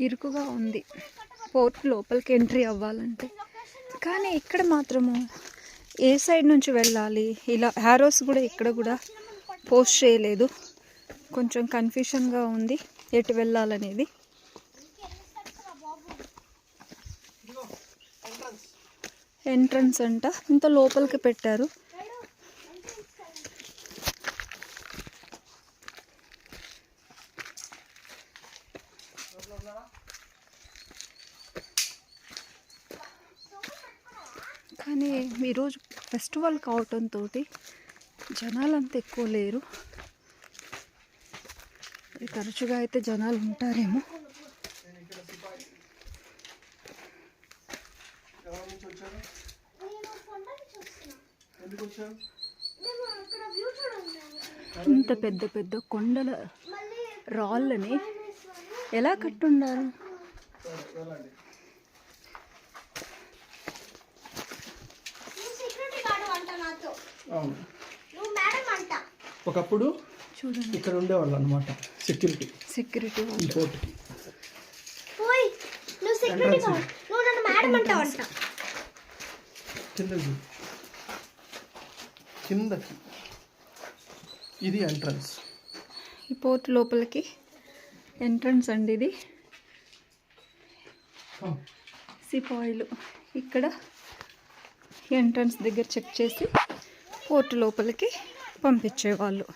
ఇరుకుగా ఉంది పోర్ట్ లోపలికి ఎంట్రీ అవ్వాలంటే. కానీ ఇక్కడ మాత్రము ఏ సైడ్ నుంచి వెళ్ళాలి, ఇలా యారోస్ కూడా ఇక్కడ కూడా పోస్ట్ చేయలేదు. కొంచెం కన్ఫ్యూషన్గా ఉంది ఎటు వెళ్ళాలనేది. ఎంట్రన్స్ అంట, ఇంత లోపలికి పెట్టారు. కానీ ఈరోజు ఫెస్టివల్ కావటంతో జనాలు అంత ఎక్కువ లేరు. తరచుగా అయితే జనాలు ఉంటారేమో. ఇంత పెద్ద పెద్ద కొండల రాళ్ళని ఎలా కట్టుండారు? ఒకప్పుడు చూడండి ఇక్కడ ఉండేవాళ్ళు అనమాట, సెక్యూరిటీ కిందకి. ఇది ఎంట్రన్స్, ఈ పోర్ట్ లోపలికి ఎంట్రన్స్ అండి. ఇది సిపాయిలు ఇక్కడ ఎంట్రన్స్ దగ్గర చెక్ చేసి పోర్ట్ లోపలికి పంపించేవాళ్ళు.